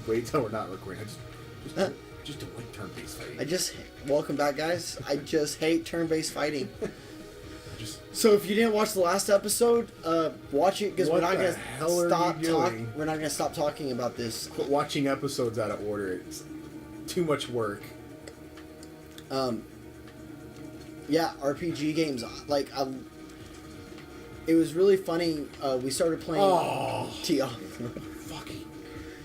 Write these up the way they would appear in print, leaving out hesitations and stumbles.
Wait till we're not recording. Just don't like turn-based fighting. Welcome back, guys. I just hate turn-based fighting. So if you didn't watch the last episode, watch it because we're not gonna stop talking. We're not gonna stop talking about this. Quit watching episodes out of order. It's too much work. Yeah, RPG games. Like, it was really funny. We started playing Diablo. Fucking.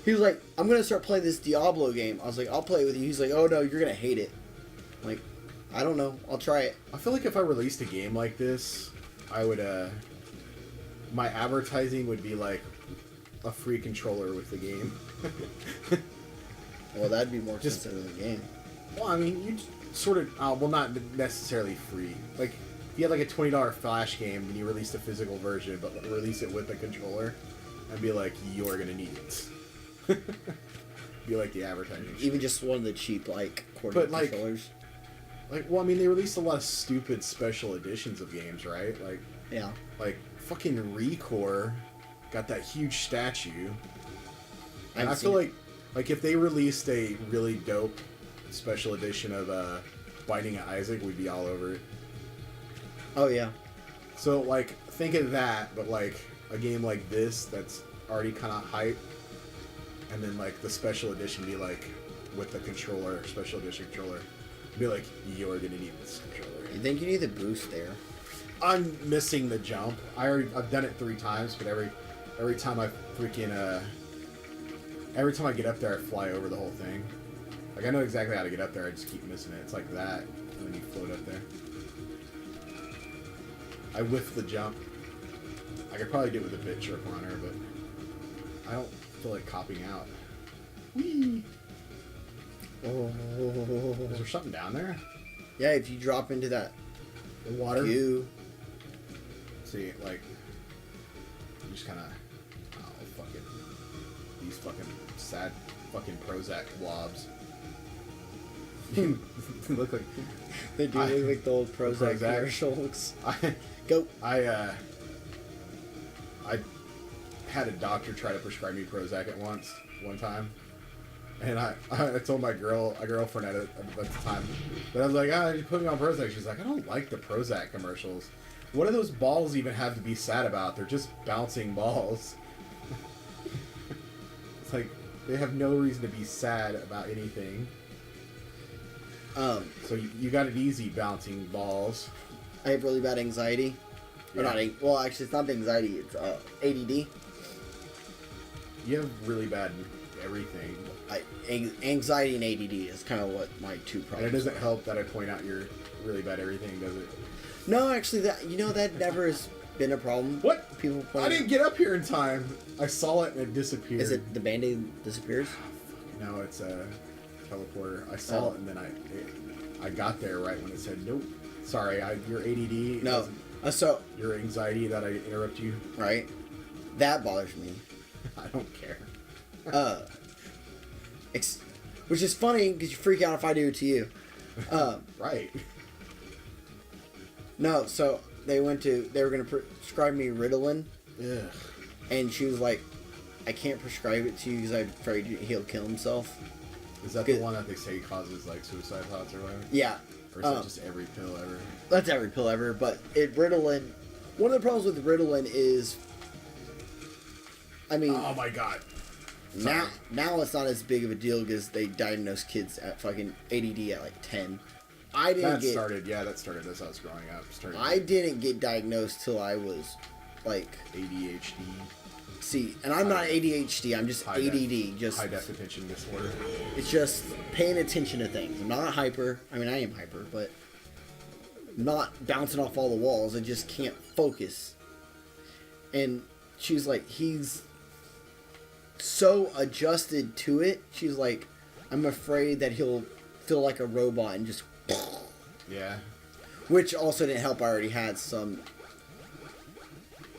He was like, "I'm gonna start playing this Diablo game." I was like, "I'll play it with you." He's like, "Oh no, you're gonna hate it." I'm like, I don't know. I'll try it. I feel like if I released a game like this, I would, my advertising would be like a free controller with the game. Well, that'd be more expensive than the game. Well, I mean, you sort of, well, not necessarily free. Like, if you had like a $20 Flash game and you released a physical version, but release it with a controller, I'd be like, you're gonna need it. Be like the advertising. Even just one of the cheap, like, quarter controllers. Well, I mean, they released a lot of stupid special editions of games, right? Like, yeah. Like, fucking Recore got that huge statue. And I feel like if they released a really dope special edition of Binding of Isaac, we'd be all over it. Oh, yeah. So, like, think of that, but, like, a game like this that's already kind of hype, and then, like, the special edition be, like, with the controller, special edition controller, be like, you're gonna need this controller. You think you need the boost there? I'm missing the jump. I've done it 3 times, but every time I freaking every time I get up there, I fly over the whole thing. Like, I know exactly how to get up there. I just keep missing it. It's like that, and then you float up there. I whiff the jump. I could probably do it with a bit trip runner, but I don't feel like copying out. Whee! Oh. Is there something down there? Yeah, if you drop into that water. See, like, you just kind of, fucking, these fucking sad fucking Prozac blobs. Look like they do look like the old Prozac commercials. Go. I had a doctor try to prescribe me Prozac one time. And I told my girlfriend at the time, but I was like, you put me on Prozac. She's like, I don't like the Prozac commercials. What do those balls even have to be sad about? They're just bouncing balls. It's like, they have no reason to be sad about anything. So you got it easy bouncing balls. I have really bad anxiety. Yeah. Well, actually, it's not anxiety. It's ADD. You have really bad everything. Anxiety and ADD is kind of what my two problems. And it doesn't help that I point out your really bad everything, does it? No, actually, that never has been a problem. What? People point I didn't get up here in time. I saw it and it disappeared. Is it the Band-Aid disappears? No, it's a teleporter. I saw it and then I got there right when it said nope. Sorry, your ADD. No, so your anxiety that I interrupt you. Right. That bothers me. I don't care. Which is funny because you freak out if I do it to you. Right. No, so they were going to prescribe me Ritalin. Ugh. And she was like, I can't prescribe it to you because I'm afraid he'll kill himself. Is that the one that they say causes like suicide thoughts or whatever? Yeah. Or is that just every pill ever? That's every pill ever, but Ritalin, one of the problems with Ritalin is, I mean... Oh my god. Now it's not as big of a deal because they diagnose kids at fucking ADD at like 10. That started as I was growing up. I didn't get diagnosed till I was like... ADHD. See, and I'm not ADHD, I'm just ADD. Just high definition disorder. It's just paying attention to things. I'm not hyper. I mean, I am hyper, but not bouncing off all the walls. I just can't focus. And she's like, he's so adjusted to it. She's like, I'm afraid that he'll feel like a robot and just... Yeah. Which also didn't help. I already had some...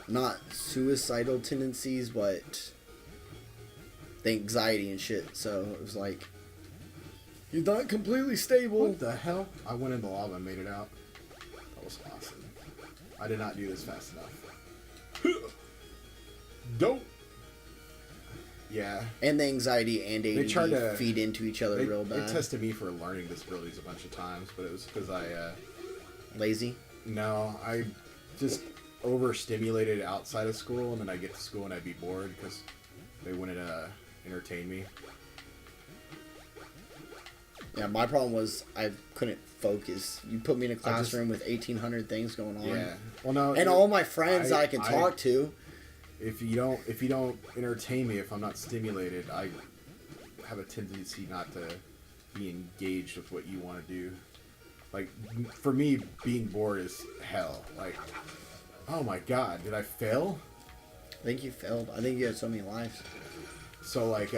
not suicidal tendencies, but the anxiety and shit. So it was like, he's not completely stable. What the hell? I went in the lava and made it out. That was awesome. I did not do this fast enough. Don't. Yeah. And the anxiety and ADD They tried to feed into each other real bad. They tested me for learning disabilities a bunch of times, but it was because Lazy? No, I just overstimulated outside of school, and then I get to school and I'd be bored because they wouldn't entertain me. Yeah, my problem was I couldn't focus. You put me in a classroom with 1,800 things going on. Yeah. Well, no. And all my friends I can talk to. If you don't entertain me, if I'm not stimulated, I have a tendency not to be engaged with what you want to do. Like, for me, being bored is hell. Like, oh my god, did I fail? I think you failed. I think you had so many lives. So, like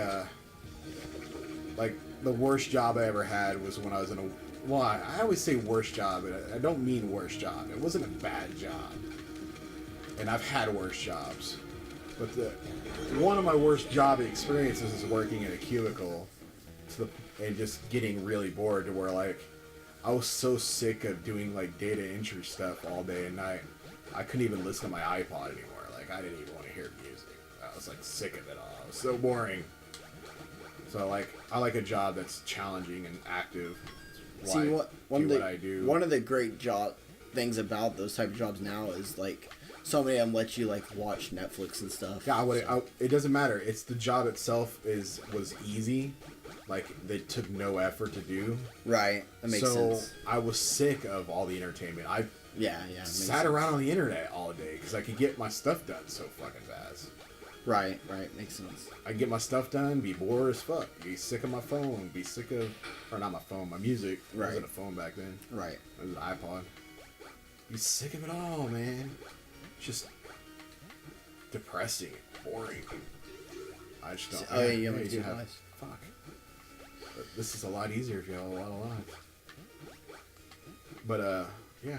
the worst job I ever had was when I was in a... Well, I always say worst job, but I don't mean worst job. It wasn't a bad job. And I've had worse jobs. But one of my worst job experiences is working in a cubicle and just getting really bored to where, like, I was so sick of doing, like, data entry stuff all day and night. I couldn't even listen to my iPod anymore. Like, I didn't even want to hear music. I was, like, sick of it all. It was so boring. So, like, I like a job that's challenging and active. See, what I do. One of the great things about those type of jobs now is, like, so many of them let you, like, watch Netflix and stuff. Yeah, it doesn't matter. It's the job itself was easy. Like, they took no effort to do. Right. That makes sense. So, I was sick of all the entertainment. I sat around on the internet all day because I could get my stuff done so fucking fast. Right. Makes sense. I get my stuff done, be bored as fuck, be sick of my phone, or not my phone, my music. Right. It wasn't a phone back then. Right. It was an iPod. Be sick of it all, man. Just depressing, boring. I just don't. Oh, yeah, you only do lives. Fuck. But this is a lot easier if you have a lot of lives. But yeah,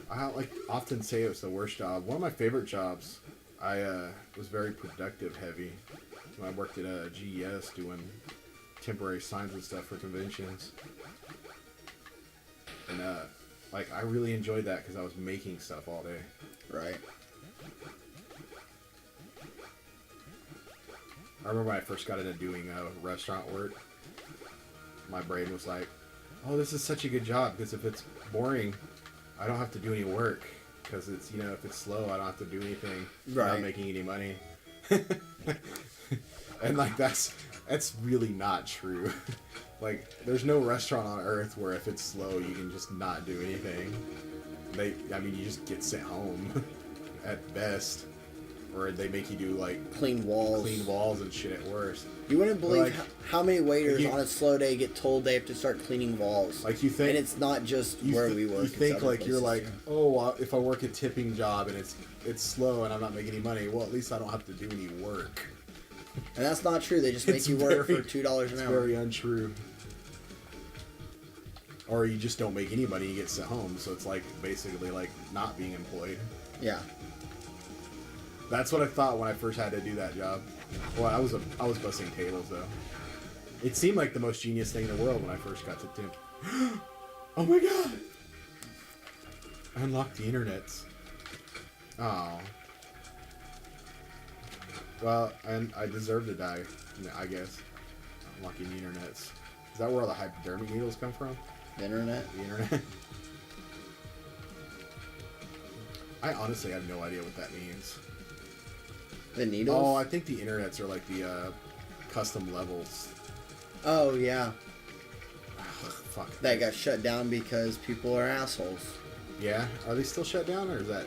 I often say it was the worst job. One of my favorite jobs. I was very productive heavy. When I worked at GES doing temporary signs and stuff for conventions. And I really enjoyed that because I was making stuff all day. Right. I remember when I first got into doing restaurant work, my brain was like, oh, this is such a good job because if it's boring, I don't have to do any work. Because it's, if it's slow, I don't have to do anything. Right. I'm not making any money. And, like, that's really not true. Like, there's no restaurant on earth where if it's slow, you can just not do anything. You just get sent home at best. Or they make you do, like... Clean walls and shit at worst. You wouldn't believe how many waiters on a slow day get told they have to start cleaning walls. Like, you think... And it's not just where we work. You think, like, you're like, oh, if I work a tipping job and it's slow and I'm not making any money, well, at least I don't have to do any work. And that's not true. They just make you work for $2 an hour. It's very untrue. Or you just don't make any money, you get sent home. So it's, like, basically, like, not being employed. Yeah. That's what I thought when I first had to do that job. Well, I was bussing tables though. It seemed like the most genius thing in the world when I first got to temp. Oh my god! I unlocked the internets. Oh. Well, and I deserve to die, I guess. Unlocking the internets. Is that where all the hypodermic needles come from? The internet? The internet. I honestly have no idea what that means. The needles? Oh, I think the internets are like the custom levels. Oh, yeah. Fuck. That got shut down because people are assholes. Yeah? Are they still shut down, or is that...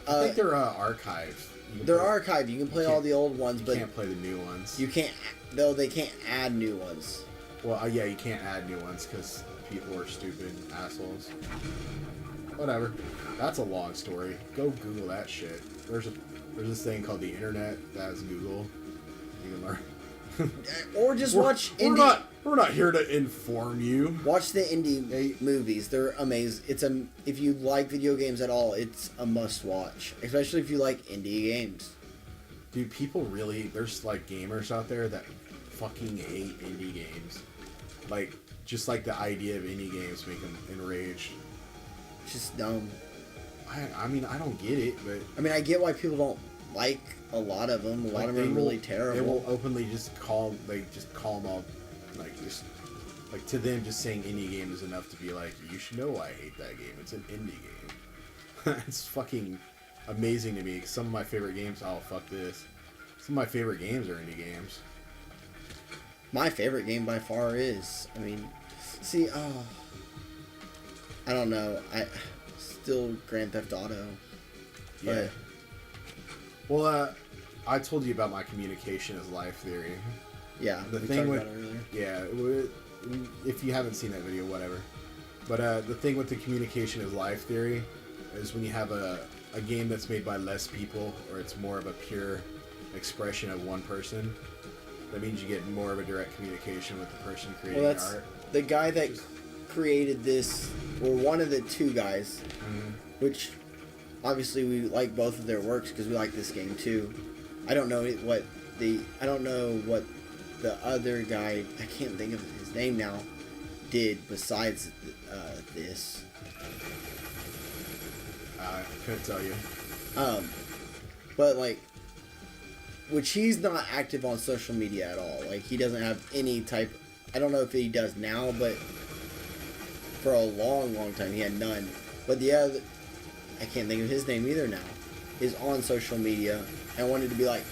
I think they're archived. They're archived. You can play all the old ones, but... You can't play the new ones. You can't... Though they can't add new ones. Well, yeah, you can't add new ones because people are stupid assholes. Whatever. That's a long story. Go Google that shit. There's this thing called the internet that has Google. You can learn. Or just watch indie. We're not here to inform you. Watch the indie movies. They're amazing. If you like video games at all, it's a must watch. Especially if you like indie games. Dude, people really... There's, like, gamers out there that fucking hate indie games. Like, just like the idea of indie games make them enraged. It's just dumb. I mean, I don't get it, but I mean, I get why people don't like a lot of them. A lot of them are really terrible. They will openly just call them all, just like to them, just saying indie game is enough to be like, you should know why I hate that game. It's an indie game. It's fucking amazing to me. 'Cause some of my favorite games, oh fuck this. Some of my favorite games are indie games. My favorite game by far is, I mean, see, I don't know. Still Grand Theft Auto. Yeah. Well, I told you about my communication as life theory. Yeah. The we thing talked with about it yeah, earlier. if you haven't seen that video, whatever. But the thing with the communication as life theory is when you have a game that's made by less people, or it's more of a pure expression of one person. That means you get more of a direct communication with the person creating Well, that's art. the guy that created this, or one of the two guys, which obviously we like both of their works because we like this game too. I don't know what the other guy, I can't think of his name now, did besides this. I couldn't tell you. But like, which he's not active on social media at all. Like, he doesn't have any type. I don't know if he does now, but for a long time he had none. But the other, I can't think of his name either now, is on social media. And I wanted to be like,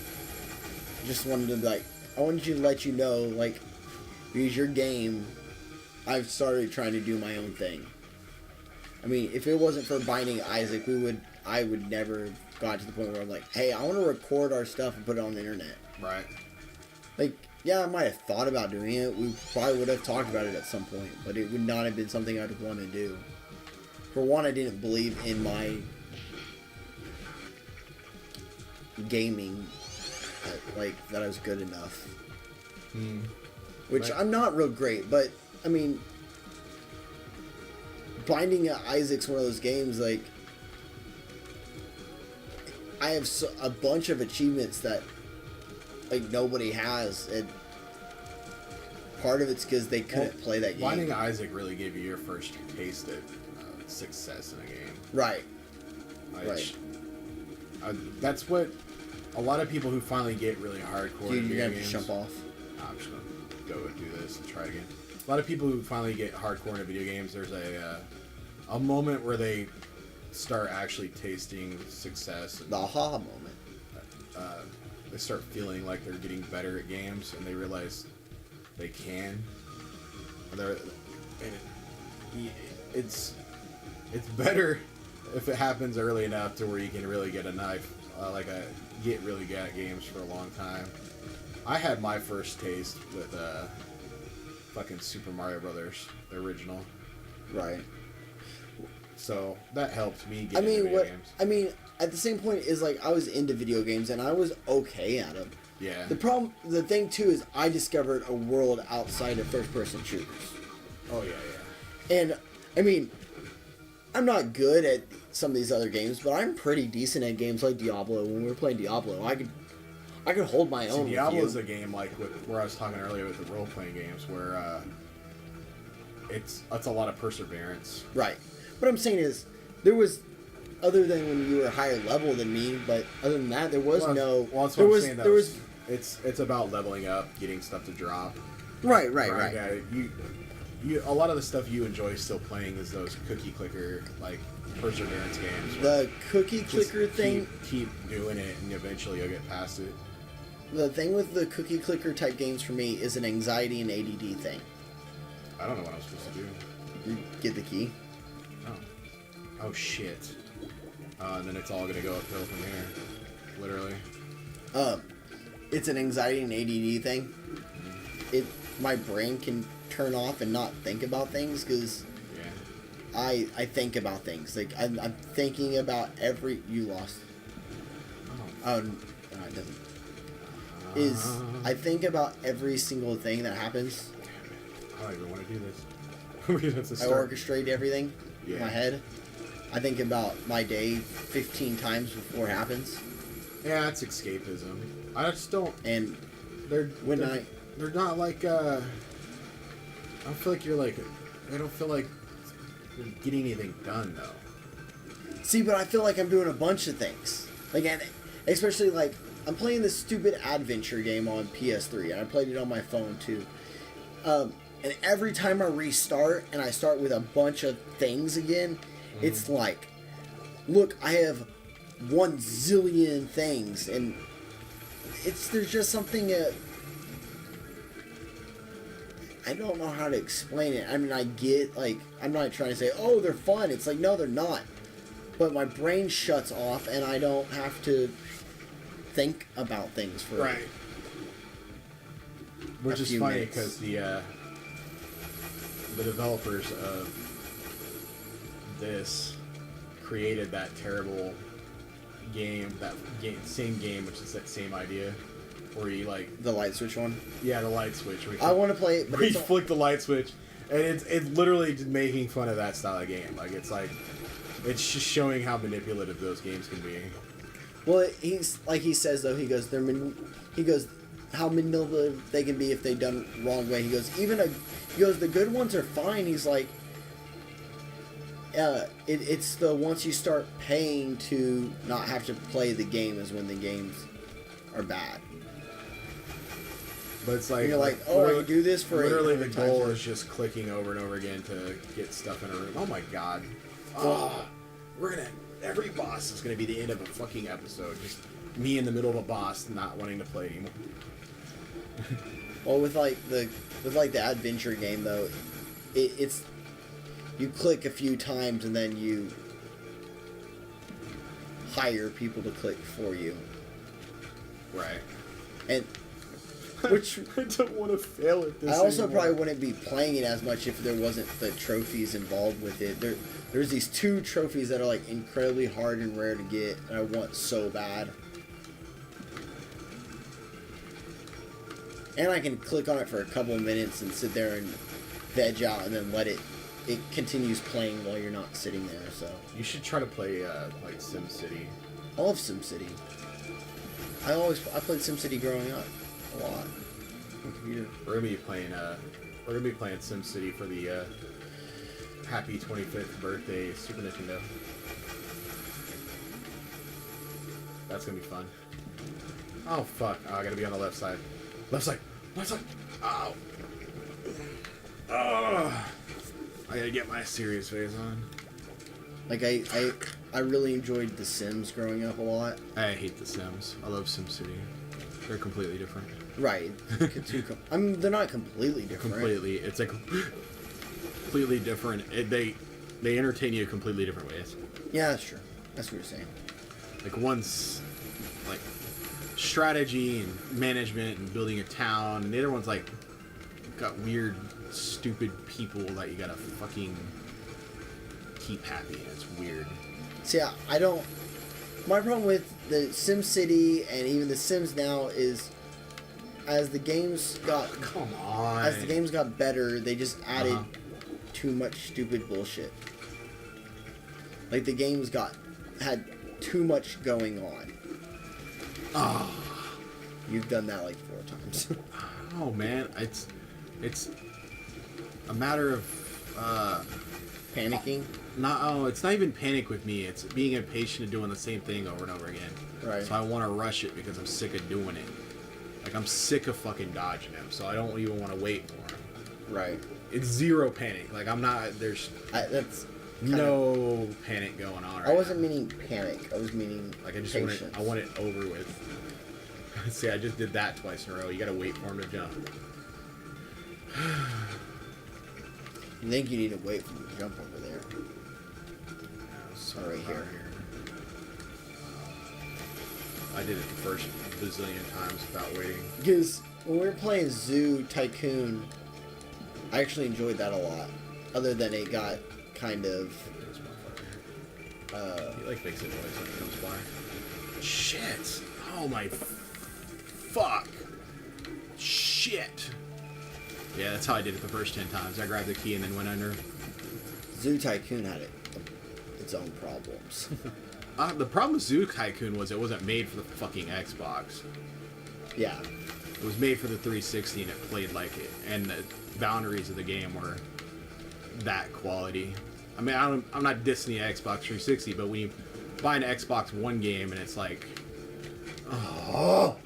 I wanted to let you know, like, because your game, I've started trying to do my own thing. I mean, if it wasn't for Binding Isaac, I would never have got to the point where I'm like, hey, I want to record our stuff and put it on the internet. Right. Like, yeah, I might have thought about doing it. We probably would have talked about it at some point, but it would not have been something I'd want to do. For one, I didn't believe in my gaming, that I was good enough. Which Right. I'm not real great, but, I mean, Binding Isaac's one of those games, like, I have a bunch of achievements that, like, nobody has, and part of it's because they couldn't play that game. Binding Isaac really gave you your first taste at success in a game. Right. Right. That's what a lot of people who finally get really hardcore Dude, in you're video gonna games. jump off. I'm just gonna go and do this and try again. A lot of people who finally get hardcore into video games, there's a moment where they start actually tasting success. And, The aha moment. they start feeling like they're getting better at games, and they realize they can. It's better if it happens early enough to where you can really get a knife, get really good at games for a long time. I had my first taste with fucking Super Mario Brothers, the original. Right. So that helped me get into video games. I mean, at the same point is, like, I was into video games and I was okay at them. Yeah. The thing too is I discovered a world outside of first-person shooters. Oh yeah. And I mean, I'm not good at some of these other games, but I'm pretty decent at games like Diablo. When we were playing Diablo, I could hold my own. Diablo's a game where I was talking earlier with the role-playing games where it's a lot of perseverance. Right. What I'm saying is, there was, other than when you were higher level than me, but other than that, there was no. Well, that's there what was. I'm saying. There was. It's about leveling up, getting stuff to drop. Right. Yeah, you a lot of the stuff you enjoy still playing is those cookie clicker like perseverance games. The cookie clicker thing. Keep doing it, and eventually you'll get past it. The thing with the cookie clicker type games for me is an anxiety and ADD thing. I don't know what I'm supposed to do. You get the key. Oh shit. And then it's all gonna go uphill from here. Literally. It's an anxiety and ADD thing. My brain can turn off and not think about things because I think about things. Like I'm thinking about every. You lost. Oh, no, it doesn't. I think about every single thing that happens. I don't even want to do this. We have to I start. orchestrate everything in my head. I think about my day 15 times before it happens. Yeah, it's escapism. I just don't. And They're not like. I don't feel like you're like. I don't feel like you're getting anything done though. See, but I feel like I'm doing a bunch of things. Like, and especially like I'm playing this stupid adventure game on PS3, and I played it on my phone too. And every time I restart and I start with a bunch of things again, it's like, look, I have 1 zillion things, and there's just something. I don't know how to explain it. I mean, I get, like, I'm not trying to say, oh, they're fun. It's like, no, they're not. But my brain shuts off, and I don't have to think about things for right. Which is funny minutes. because the developers of this created that terrible same game, which is that same idea, where you like The light switch one? yeah, the light switch. I want to play it, but Where you flick the light switch, and it's literally just making fun of that style of game. Like it's just showing how manipulative those games can be. well, he's like he says though. He goes, how manipulative they can be if they done wrong way. He goes, the good ones are fine. He's like, it's the once you start paying to not have to play the game is when the games are bad. But it's like And you're like, oh, I can do this for literally the 800 goal times. is just clicking over and over again to get stuff in a room. Oh my god. Every boss is gonna be the end of a fucking episode. Just me in the middle of a boss not wanting to play anymore. Well, with the adventure game though, it's you click a few times and then you hire people to click for you, Right. and which I don't want to fail at this. I also anymore. probably wouldn't be playing it as much if there wasn't the trophies involved with it. There's these 2 trophies that are like incredibly hard and rare to get, and I want so bad. And I can click on it for a couple of minutes and sit there and veg out, and then let it continues playing while you're not sitting there. So You should try to play like SimCity. I love SimCity. I played SimCity growing up a lot on computer. We're gonna be playing SimCity for the happy 25th birthday Super Nintendo. That's gonna be fun. Oh fuck! Oh, I gotta be on the left side. Left side. Left side. Oh. Oh. I gotta get my serious face on. Like I really enjoyed The Sims growing up a lot. I hate The Sims. I love SimCity. They're completely different. Right. I mean, they're not completely different. Completely. It's like completely different. They entertain you completely different ways. Yeah, that's true. That's what you're saying. Like one's like strategy and management and building a town, and the other one's like got weird, stupid people that you gotta fucking keep happy. It's weird. See, I don't. My problem with the SimCity and even the Sims now is, as the games got better, they just added too much stupid bullshit. Like the games had too much going on. Oh, You've done that like 4 times. oh man, it's a matter of Panicking. it's not even panic with me. It's being impatient and doing the same thing over and over again. Right. So I want to rush it because I'm sick of doing it. Like I'm sick of fucking dodging him. So I don't even want to wait for him. Right. It's zero panic. Like I'm not. There's That's no panic going on. Right I wasn't now. meaning panic. I was meaning Like I just patience. I want it over with. See, I just did that twice in a row. You gotta wait for him to jump. You think you need to wait for him to jump over there? So right here. I did it the first bazillion times without waiting. Because when we were playing Zoo Tycoon, I actually enjoyed that a lot. Other than it got kind of... He like makes a noise when he comes by. Shit! Oh my fuck! Shit! Yeah, that's how I did it the first 10 times. I grabbed the key and then went under. Zoo Tycoon had its own problems. The problem with Zoo Tycoon was it wasn't made for the fucking Xbox. Yeah. It was made for the 360 and it played like it. And the boundaries of the game were that quality. I mean, I'm not dissing the Xbox 360, but when you buy an Xbox One game and it's like, oh,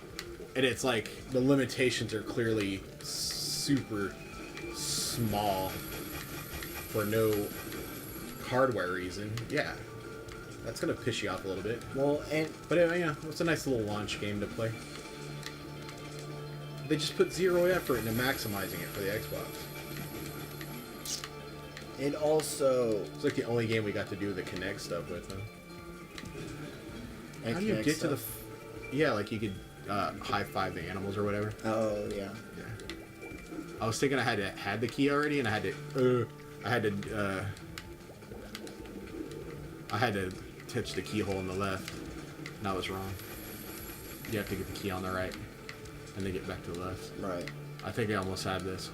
and it's like the limitations are clearly super small for no hardware reason. Yeah, that's gonna piss you off a little bit. Well, But yeah, it's a nice little launch game to play. They just put zero effort into maximizing it for the Xbox. it also It's like the only game we got to do the Kinect stuff with, huh? and How do you Kinect get to the? stuff. Yeah, like you could high five the animals or whatever. Oh yeah. Yeah. I was thinking I had the key already, and I had to touch the keyhole on the left, and I was wrong. You have to get the key on the right, and then get back to the left. Right. I think I almost had this.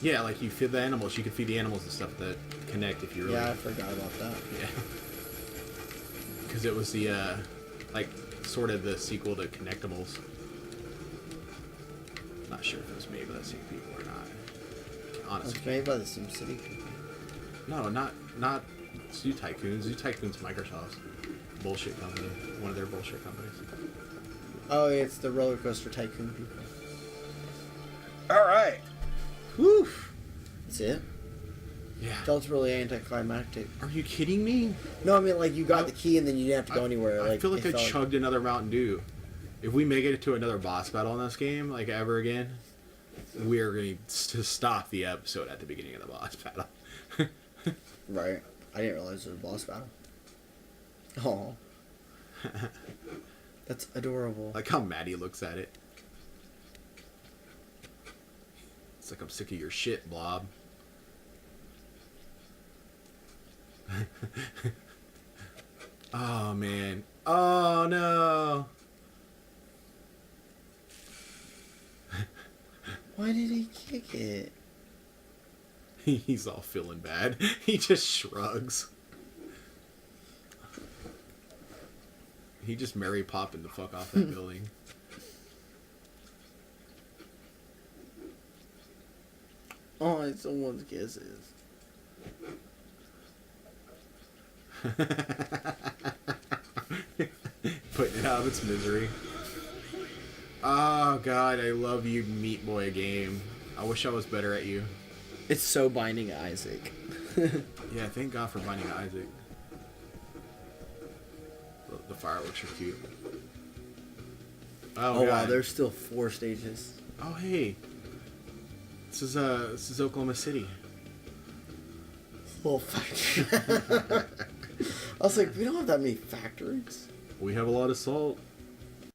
Yeah, like you feed the animals. You could feed the animals and stuff that connect if you really. Yeah, I forgot about that. Yeah. Because it was the like sort of the sequel to Connectables. Not sure if it was made by the same people or not. Honestly. It's made by the SimCity people. No, not Zoo Tycoon. Zoo Tycoon's Microsoft's bullshit company. One of their bullshit companies. Oh, it's the Roller Coaster Tycoon people. All right. Whew. That's it. Yeah. Felt really anticlimactic. Are you kidding me? No, I mean like you got the key and then you didn't have to go anywhere. I feel like it I felt chugged another Mountain Dew. If we make it to another boss battle in this game, like ever again, we are going to stop the episode at the beginning of the boss battle. Right. I didn't realize it was a boss battle. Oh. That's adorable. Like how Maddie looks at it. It's like, I'm sick of your shit, Blob. Oh, man. Oh, no. Why did he kick it? He's all feeling bad. He just shrugs. He just Mary popping the fuck off that building. Oh, it's someone's kisses. Putting it out of its misery. Oh god, I love you, Meat Boy game. I wish I was better at you. It's so Binding Isaac. Yeah, thank God for Binding Isaac. The fireworks are cute. Oh God. wow, there's still 4 stages. Oh hey. This is Oklahoma City. Little factory. I was like, we don't have that many factories. We have a lot of salt.